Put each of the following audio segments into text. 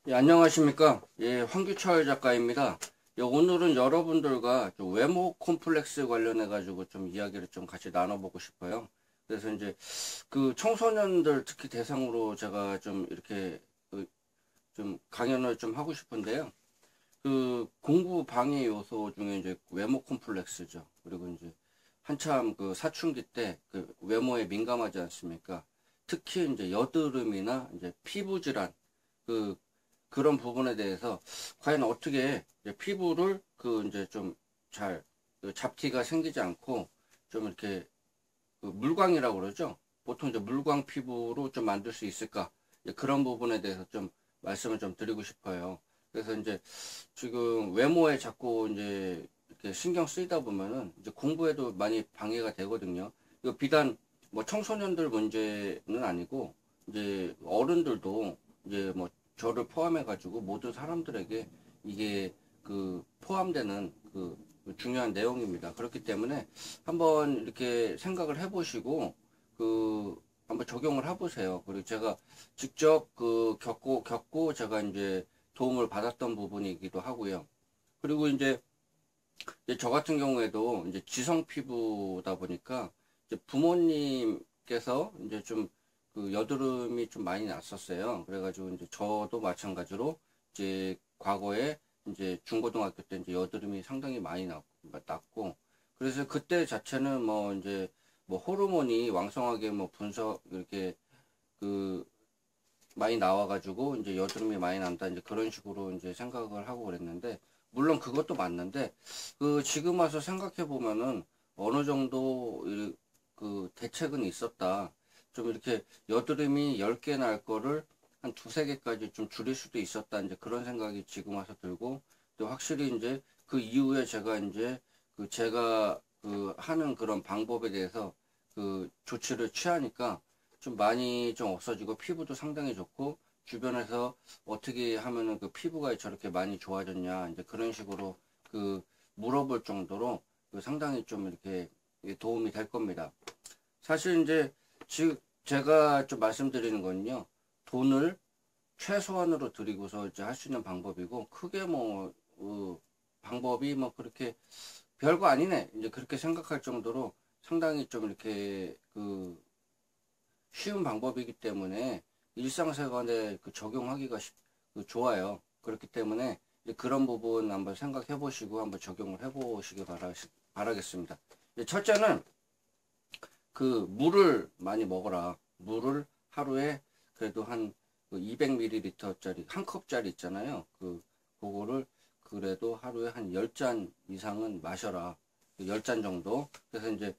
예, 안녕하십니까. 예, 황규철 작가입니다. 예, 오늘은 여러분들과 좀 외모 콤플렉스 관련해가지고 좀 이야기를 좀 같이 나눠보고 싶어요. 그래서 이제 그 청소년들 특히 대상으로 제가 좀 이렇게 좀 강연을 좀 하고 싶은데요. 그 공부 방해 요소 중에 이제 외모 콤플렉스죠. 그리고 이제 한참 그 사춘기 때 그 외모에 민감하지 않습니까? 특히 이제 여드름이나 이제 피부 질환, 그 그런 부분에 대해서 과연 어떻게 이제 피부를 그 이제 좀 잘 잡티가 생기지 않고 좀 이렇게 그 물광이라고 그러죠. 보통 이제 물광 피부로 좀 만들 수 있을까? 이제 그런 부분에 대해서 좀 말씀을 좀 드리고 싶어요. 그래서 이제 지금 외모에 자꾸 이제 이렇게 신경 쓰이다 보면은 이제 공부에도 많이 방해가 되거든요. 이거 비단 뭐 청소년들 문제는 아니고 이제 어른들도 이제 뭐 저를 포함해 가지고 모든 사람들에게 이게 그 포함되는 그 중요한 내용입니다. 그렇기 때문에 한번 이렇게 생각을 해보시고 그 한번 적용을 해보세요. 그리고 제가 직접 그 겪고 제가 이제 도움을 받았던 부분이기도 하고요. 그리고 이제 저 같은 경우에도 이제 지성 피부다 보니까 이제 부모님께서 이제 좀 그 여드름이 좀 많이 났었어요. 그래가지고 이제 저도 마찬가지로 이제 과거에 이제 중고등학교 때 이제 여드름이 상당히 많이 났고 그래서 그때 자체는 뭐 이제 뭐 호르몬이 왕성하게 뭐 분석 이렇게 그 많이 나와가지고 이제 여드름이 많이 난다 이제 그런 식으로 이제 생각을 하고 그랬는데 물론 그것도 맞는데 그 지금 와서 생각해 보면은 어느 정도 그 대책은 있었다. 좀 이렇게 여드름이 10개 날 거를 한 두세 개까지 좀 줄일 수도 있었다. 이제 그런 생각이 지금 와서 들고 또 확실히 이제 그 이후에 제가 이제 그 제가 그 하는 그런 방법에 대해서 그 조치를 취하니까 좀 많이 좀 없어지고 피부도 상당히 좋고 주변에서 어떻게 하면은 그 피부가 저렇게 많이 좋아졌냐 이제 그런 식으로 그 물어볼 정도로 그 상당히 좀 이렇게 도움이 될 겁니다. 사실 이제 즉 제가 좀 말씀드리는 건요 돈을 최소한으로 들이고서 이제 할 수 있는 방법이고 크게 뭐 방법이 뭐 그렇게 별거 아니네 이제 그렇게 생각할 정도로 상당히 좀 이렇게 그 쉬운 방법이기 때문에 일상생활에 그 적용하기가 그 좋아요. 그렇기 때문에 이제 그런 부분 한번 생각해 보시고 한번 적용을 해 보시기 바라겠습니다. 첫째는 그 물을 많이 먹어라. 물을 하루에 그래도 한 200ml짜리 한 컵짜리 있잖아요. 그거를 그래도 하루에 한 10잔 이상은 마셔라. 10잔 정도. 그래서 이제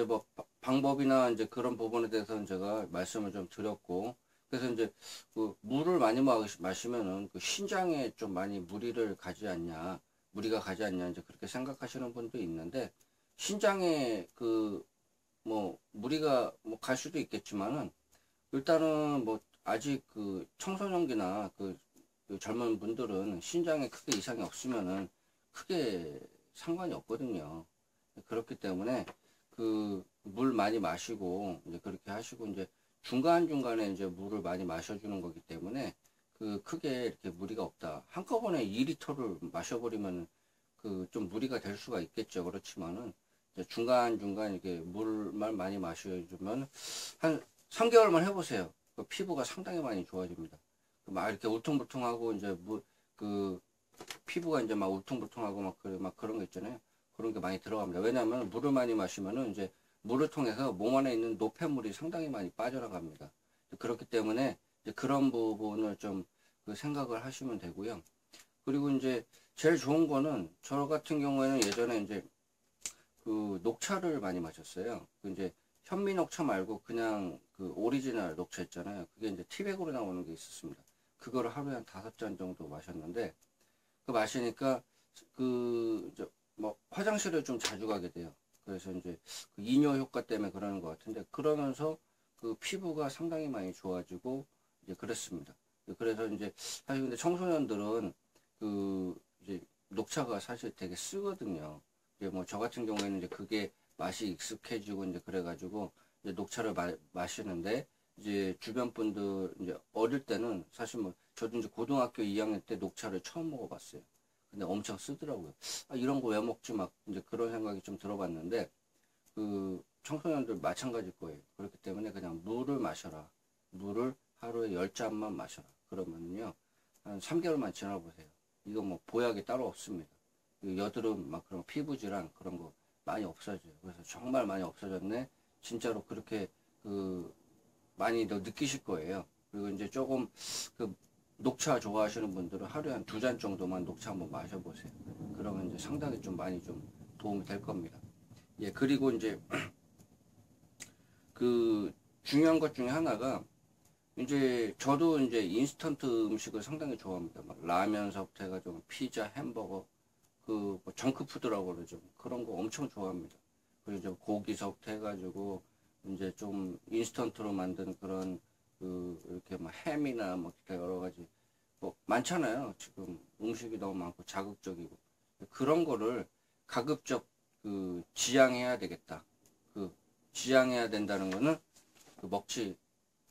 뭐 방법이나 이제 그런 부분에 대해서는 제가 말씀을 좀 드렸고 그래서 이제 그 물을 많이 마시면은 그 신장에 좀 많이 무리가 가지 않냐 이제 그렇게 생각하시는 분도 있는데 신장에 그 뭐 무리가 뭐 갈 수도 있겠지만은 일단은 뭐 아직 그 청소년기나 그 젊은 분들은 신장에 크게 이상이 없으면은 크게 상관이 없거든요. 그렇기 때문에 그 물 많이 마시고 이제 그렇게 하시고 이제 중간중간에 이제 물을 많이 마셔주는 거기 때문에 그 크게 이렇게 무리가 없다. 한꺼번에 2리터를 마셔버리면 그 좀 무리가 될 수가 있겠죠. 그렇지만은 이제 중간중간 이렇게 물만 많이 마셔주면 한 3개월만 해보세요. 그 피부가 상당히 많이 좋아집니다. 막 이렇게 울퉁불퉁하고 이제 그 피부가 이제 막 울퉁불퉁하고 막 그런 거 있잖아요. 그런 게 많이 들어갑니다. 왜냐하면 물을 많이 마시면은 이제 물을 통해서 몸 안에 있는 노폐물이 상당히 많이 빠져나갑니다. 그렇기 때문에 이제 그런 부분을 좀그 생각을 하시면 되고요. 그리고 이제 제일 좋은 거는 저 같은 경우에는 예전에 이제 그 녹차를 많이 마셨어요. 그 이제 현미 녹차 말고 그냥 그 오리지널 녹차 있잖아요. 그게 이제 티백으로 나오는 게 있었습니다. 그거를 하루에 한 5잔 정도 마셨는데 그 마시니까 뭐 화장실을 좀 자주 가게 돼요. 그래서 이제 그 이뇨 효과 때문에 그러는 것 같은데 그러면서 그 피부가 상당히 많이 좋아지고 이제 그랬습니다. 그래서 이제 사실 근데 청소년들은 그 이제 녹차가 사실 되게 쓰거든요. 이제 뭐 저 같은 경우에는 이제 그게 맛이 익숙해지고 이제 그래가지고 이제 녹차를 마시는데 이제 주변 분들 이제 어릴 때는 사실 뭐 저도 이제 고등학교 2학년 때 녹차를 처음 먹어봤어요. 근데 엄청 쓰더라고요. 아, 이런 거 왜 먹지? 막 이제 그런 생각이 좀 들어봤는데 그 청소년들 마찬가지일 거예요. 그렇기 때문에 그냥 물을 마셔라. 물을 하루에 10잔만 마셔라. 그러면요 한 3개월만 지나보세요. 이거 뭐 보약이 따로 없습니다. 여드름 막 그런 피부 질환 그런 거 많이 없어져요. 그래서 정말 많이 없어졌네. 진짜로 그렇게 그 많이 더 느끼실 거예요. 그리고 이제 조금 그 녹차 좋아하시는 분들은 하루에 한 2잔 정도만 녹차 한번 마셔보세요. 그러면 이제 상당히 좀 많이 좀 도움이 될 겁니다. 예, 그리고 이제 그 중요한 것 중에 하나가 이제 저도 이제 인스턴트 음식을 상당히 좋아합니다. 막 라면서부터 해가지고 피자, 햄버거, 그뭐 정크푸드라고 그러죠. 그런 거 엄청 좋아합니다. 그리고 이제 고기서부터 해가지고 이제 좀 인스턴트로 만든 그런 그 이렇게 뭐 햄이나 뭐 기타 여러 가지 뭐 많잖아요. 지금 음식이 너무 많고 자극적이고 그런 거를 가급적 그 지양해야 되겠다. 그 지양해야 된다는 거는 그 먹지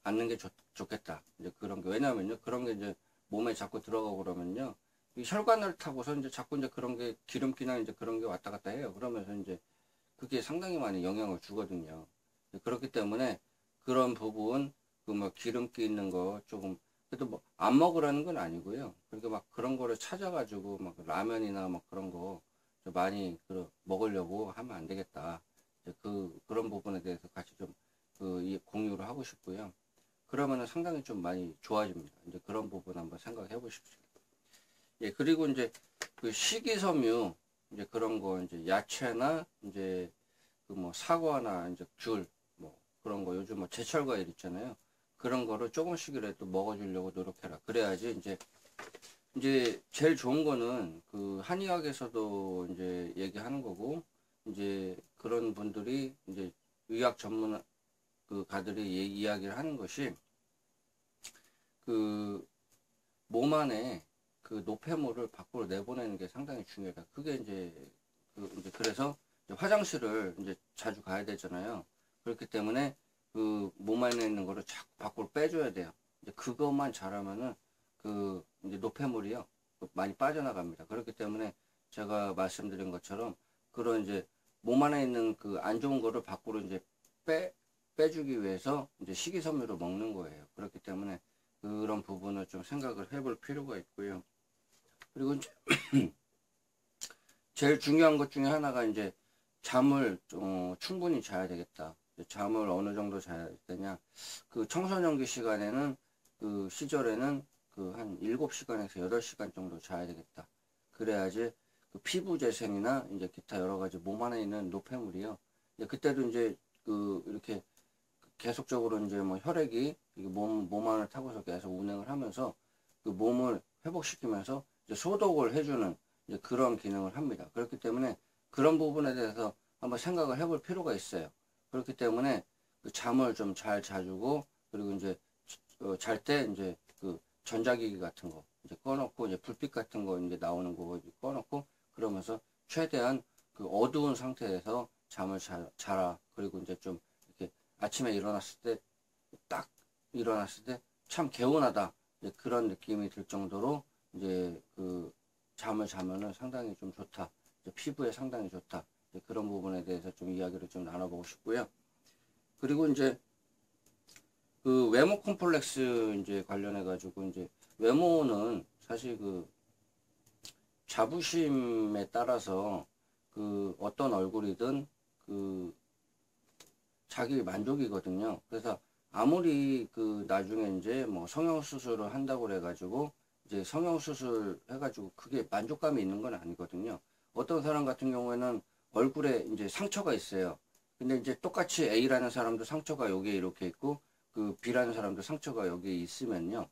않는 게 좋겠다. 이제 그런 게 왜냐면요. 그런 게 이제 몸에 자꾸 들어가고 그러면요. 이 혈관을 타고서 이제 자꾸 이제 그런 게 기름기나 이제 그런 게 왔다 갔다 해요. 그러면서 이제 그게 상당히 많이 영향을 주거든요. 그렇기 때문에 그런 부분 그 뭐 기름기 있는 거 조금 그래도 뭐 안 먹으라는 건 아니고요. 그렇게 막 그런 거를 찾아가지고 막 라면이나 막 그런 거 많이 먹으려고 하면 안 되겠다. 그런 부분에 대해서 같이 좀 공유를 하고 싶고요. 그러면은 상당히 좀 많이 좋아집니다. 이제 그런 부분 한번 생각해 보십시오. 예, 그리고 이제 그 식이섬유 이제 그런 거 이제 야채나 이제 그 뭐 사과나 이제 귤 뭐 그런 거 요즘 뭐 제철 과일 있잖아요. 그런 거를 조금씩이라도 먹어주려고 노력해라. 그래야지 이제 제일 좋은 거는 그 한의학에서도 이제 얘기하는 거고 이제 그런 분들이 이제 의학 전문 그 가들이 이야기를 하는 것이 그 몸 안에 그 노폐물을 밖으로 내보내는 게 상당히 중요하다. 그게 이제 그래서 이제 화장실을 이제 자주 가야 되잖아요. 그렇기 때문에 그 몸 안에 있는 거를 자꾸 밖으로 빼줘야 돼요. 이제 그것만 잘하면은 그 이제 노폐물이요 많이 빠져나갑니다. 그렇기 때문에 제가 말씀드린 것처럼 그런 이제 몸 안에 있는 그 안 좋은 거를 밖으로 이제 빼주기 위해서 이제 식이섬유를 먹는 거예요. 그렇기 때문에 그런 부분을 좀 생각을 해볼 필요가 있고요. 그리고 이제 제일 중요한 것 중에 하나가 이제 잠을 충분히 자야 되겠다. 잠을 어느 정도 자야 되냐. 그 청소년기 시간에는 그 시절에는 그 한 7시간에서 8시간 정도 자야 되겠다. 그래야지 그 피부 재생이나 이제 기타 여러 가지 몸 안에 있는 노폐물이요. 그때도 이제 그 이렇게 계속적으로 이제 뭐 혈액이 몸 안을 타고서 계속 운행을 하면서 그 몸을 회복시키면서 이제 소독을 해주는 이제 그런 기능을 합니다. 그렇기 때문에 그런 부분에 대해서 한번 생각을 해볼 필요가 있어요. 그렇기 때문에 그 잠을 좀 잘 자주고 그리고 이제 잘 때 이제 그 전자기기 같은 거 이제 꺼놓고 이제 불빛 같은 거 이제 나오는 거 이제 꺼놓고 그러면서 최대한 그 어두운 상태에서 잠을 자라. 그리고 이제 좀 이렇게 아침에 일어났을 때 딱 일어났을 때 참 개운하다. 그런 느낌이 들 정도로 이제 그 잠을 자면은 상당히 좀 좋다. 피부에 상당히 좋다. 그런 부분에 대해서 좀 이야기를 좀 나눠보고 싶고요. 그리고 이제 그 외모 콤플렉스 이제 관련해 가지고 이제 외모는 사실 그 자부심에 따라서 그 어떤 얼굴이든 그 자기 만족이거든요. 그래서 아무리 그 나중에 이제 뭐 성형수술을 한다고 그래가지고 이제 성형수술 해가지고 그게 만족감이 있는 건 아니거든요. 어떤 사람 같은 경우에는 얼굴에 이제 상처가 있어요. 근데 이제 똑같이 A라는 사람도 상처가 여기에 이렇게 있고 그 B라는 사람도 상처가 여기에 있으면요.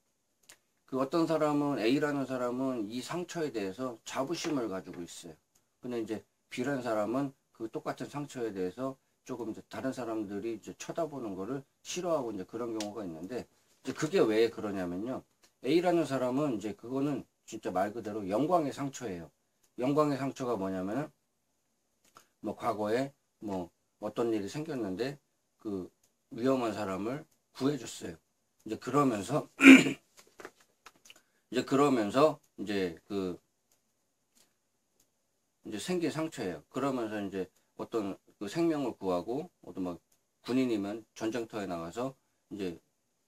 그 어떤 사람은 A라는 사람은 이 상처에 대해서 자부심을 가지고 있어요. 근데 이제 B라는 사람은 그 똑같은 상처에 대해서 조금 이제 다른 사람들이 이제 쳐다보는 거를 싫어하고 이제 그런 경우가 있는데 이제 그게 왜 그러냐면요. A라는 사람은 이제 그거는 진짜 말 그대로 영광의 상처예요. 영광의 상처가 뭐냐면은 뭐 과거에 뭐 어떤 일이 생겼는데 그 위험한 사람을 구해줬어요. 이제 그러면서 이제 생긴 상처예요. 그러면서 이제 어떤 그 생명을 구하고 어떤 막 군인이면 전쟁터에 나가서 이제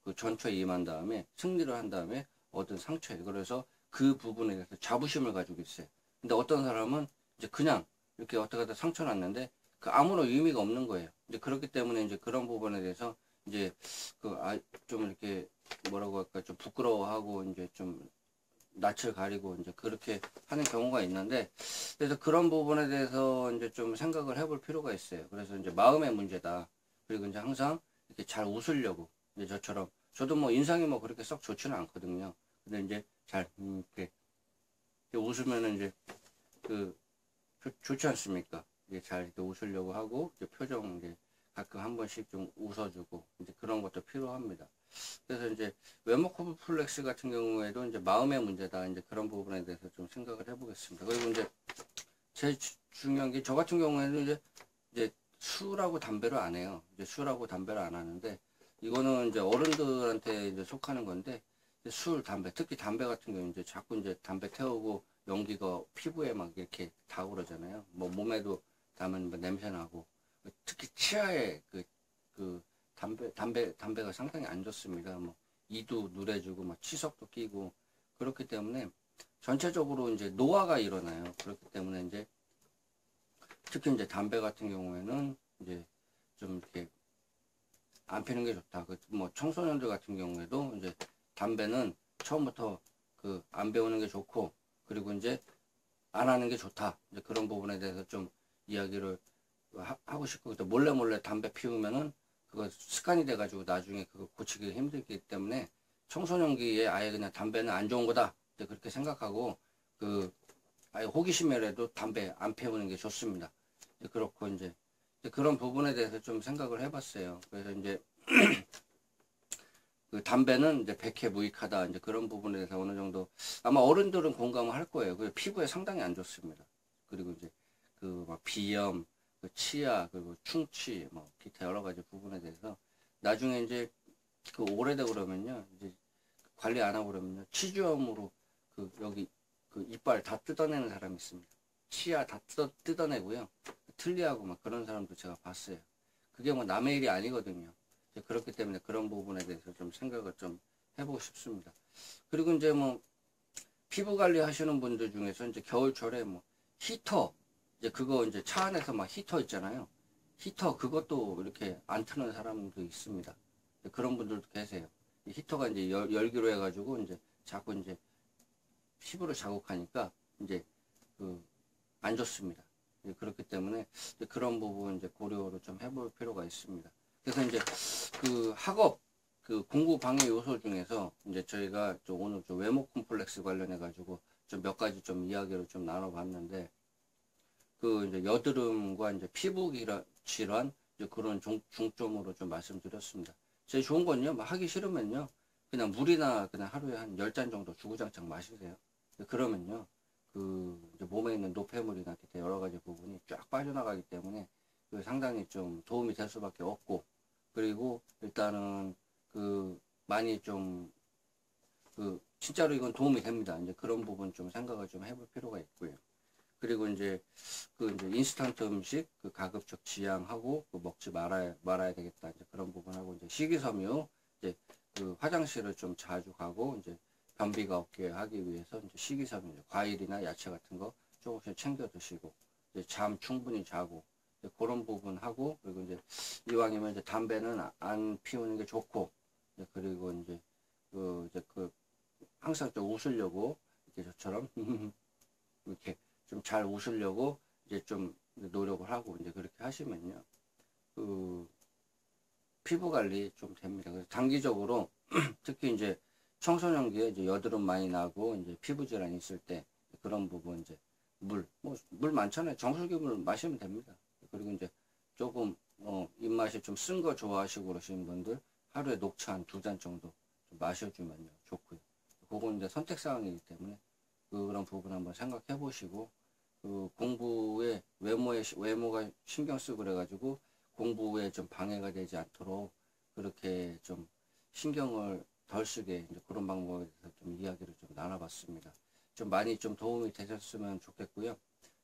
그 전투에 임한 다음에 승리를 한 다음에 얻은 상처예요. 그래서 그 부분에 대해서 자부심을 가지고 있어요. 근데 어떤 사람은 이제 그냥 이렇게 어떻게 하다 상처 났는데 그 아무런 의미가 없는 거예요. 이제 그렇기 때문에 이제 그런 부분에 대해서 이제 좀 이렇게 뭐라고 할까 좀 부끄러워하고 이제 좀 낯을 가리고 이제 그렇게 하는 경우가 있는데, 그래서 그런 부분에 대해서 이제 좀 생각을 해볼 필요가 있어요. 그래서 이제 마음의 문제다. 그리고 이제 항상 이렇게 잘 웃으려고, 이제 저처럼 저도 뭐 인상이 뭐 그렇게 썩 좋지는 않거든요. 근데 이제 잘 이렇게 웃으면은 이제 그 좋지 않습니까? 이제 잘 이렇게 웃으려고 하고 이제 표정 이제 가끔 한 번씩 좀 웃어주고 이제 그런 것도 필요합니다. 그래서 이제 외모 콤플렉스 같은 경우에도 이제 마음의 문제다. 이제 그런 부분에 대해서 좀 생각을 해보겠습니다. 그리고 이제 제일 중요한 게 저 같은 경우에는 이제 술하고 담배를 안 해요. 이제 술하고 담배를 안 하는데 이거는 이제 어른들한테 이제 속하는 건데 술, 담배, 특히 담배 같은 경우 이제 자꾸 이제 담배 태우고 연기가 피부에 막 이렇게 닿고 그러잖아요. 뭐 몸에도 닿으면 뭐 냄새 나고 특히 치아에 그 담배가 상당히 안 좋습니다. 뭐 이도 누래지고 막 치석도 끼고 그렇기 때문에 전체적으로 이제 노화가 일어나요. 그렇기 때문에 이제 특히 이제 담배 같은 경우에는 이제 좀 이렇게 안 피는 게 좋다. 그 뭐 청소년들 같은 경우에도 이제 담배는 처음부터 그 안 배우는 게 좋고 그리고 이제 안 하는 게 좋다. 이제 그런 부분에 대해서 좀 이야기를 하고 싶고 또 몰래 담배 피우면은 그거 습관이 돼가지고 나중에 그거 고치기 힘들기 때문에 청소년기에 아예 그냥 담배는 안 좋은 거다. 이제 그렇게 생각하고 그 아예 호기심이라도 담배 안 피우는 게 좋습니다. 이제 그렇고 이제 그런 부분에 대해서 좀 생각을 해봤어요. 그래서 이제 그 담배는 이제 백해무익하다. 이제 그런 부분에 대해서 어느 정도 아마 어른들은 공감을 할 거예요. 그 피부에 상당히 안 좋습니다. 그리고 이제 그 막 비염, 그 치아, 그리고 충치, 뭐 기타 여러 가지 부분에 대해서 나중에 이제 그 오래되고 그러면요, 이제 관리 안 하고 그러면요, 치주염으로 그 여기 그 이빨 다 뜯어내는 사람이 있습니다. 치아 다 뜯어내고요, 틀니하고 막 그런 사람도 제가 봤어요. 그게 뭐 남의 일이 아니거든요. 그렇기 때문에 그런 부분에 대해서 좀 생각을 좀 해보고 싶습니다. 그리고 이제 뭐 피부 관리 하시는 분들 중에서 이제 겨울철에 뭐 히터, 이제 그거 이제 차 안에서 막 히터 있잖아요. 히터 그것도 이렇게 안 트는 사람도 있습니다. 그런 분들도 계세요. 히터가 이제 열기로 해가지고 이제 자꾸 이제 피부를 자극하니까 이제 그 안 좋습니다. 그렇기 때문에 이제 그런 부분 이제 고려를 좀 해볼 필요가 있습니다. 그래서 이제 그 학업 그 공부 방해 요소 중에서 이제 저희가 좀 오늘 좀 외모 콤플렉스 관련해 가지고 좀 몇 가지 좀 이야기를 좀 나눠봤는데 그 이제 여드름과 이제 피부 질환 이제 그런 중점으로 좀 말씀드렸습니다. 제일 좋은 건요, 뭐 하기 싫으면요, 그냥 물이나 그냥 하루에 한 10잔 정도 주구장창 마시세요. 그러면요, 그 이제 몸에 있는 노폐물이나 기타 여러 가지 부분이 쫙 빠져나가기 때문에 그 상당히 좀 도움이 될 수밖에 없고, 그리고 일단은 그 많이 좀 그 진짜로 이건 도움이 됩니다. 이제 그런 부분 좀 생각을 좀 해볼 필요가 있고요. 그리고 이제 그 이제 인스턴트 음식 그 가급적 지양하고 그 먹지 말아야 되겠다. 이제 그런 부분하고 이제 식이섬유 이제 그 화장실을 좀 자주 가고 이제 변비가 없게 하기 위해서 이제 식이섬유 과일이나 야채 같은 거 조금씩 챙겨 드시고 이제 잠 충분히 자고 이제 그런 부분 하고 그리고 이제 이왕이면 이제 담배는 안 피우는 게 좋고 이제 그리고 이제 그 항상 좀 웃으려고 이렇게 저처럼 이렇게 좀 잘 웃으려고 이제 좀 노력을 하고 이제 그렇게 하시면요. 그 피부 관리 좀 됩니다. 그래서 단기적으로 특히 이제 청소년기에 이제 여드름 많이 나고 이제 피부 질환이 있을 때 그런 부분 이제 물 많잖아요. 정수기 물 마시면 됩니다. 그리고 이제 조금 입맛이 좀 쓴 거 좋아하시고 그러시는 분들 하루에 녹차 한 2잔 정도 좀 마셔주면요 좋고요. 그건 이제 선택 사항이기 때문에 그런 부분 한번 생각해 보시고 그 공부에 외모가 신경 쓰고 그래가지고 공부에 좀 방해가 되지 않도록 그렇게 좀 신경을 덜 쓰게 이제 그런 방법에 대해서 좀 이야기를 좀 나눠봤습니다. 좀 많이 좀 도움이 되셨으면 좋겠고요.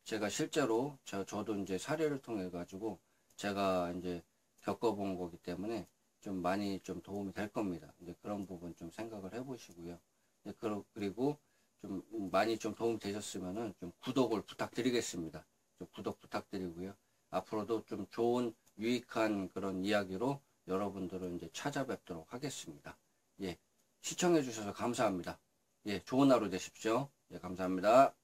제가 실제로 저도 이제 사례를 통해 가지고 제가 이제 겪어본 거기 때문에 좀 많이 좀 도움이 될 겁니다. 이제 그런 부분 좀 생각을 해보시고요. 그리고 좀 많이 좀 도움이 되셨으면은 좀 구독을 부탁드리겠습니다. 좀 구독 부탁드리고요. 앞으로도 좀 좋은 유익한 그런 이야기로 여러분들을 이제 찾아뵙도록 하겠습니다. 예, 시청해 주셔서 감사합니다. 예, 좋은 하루 되십시오. 예, 감사합니다.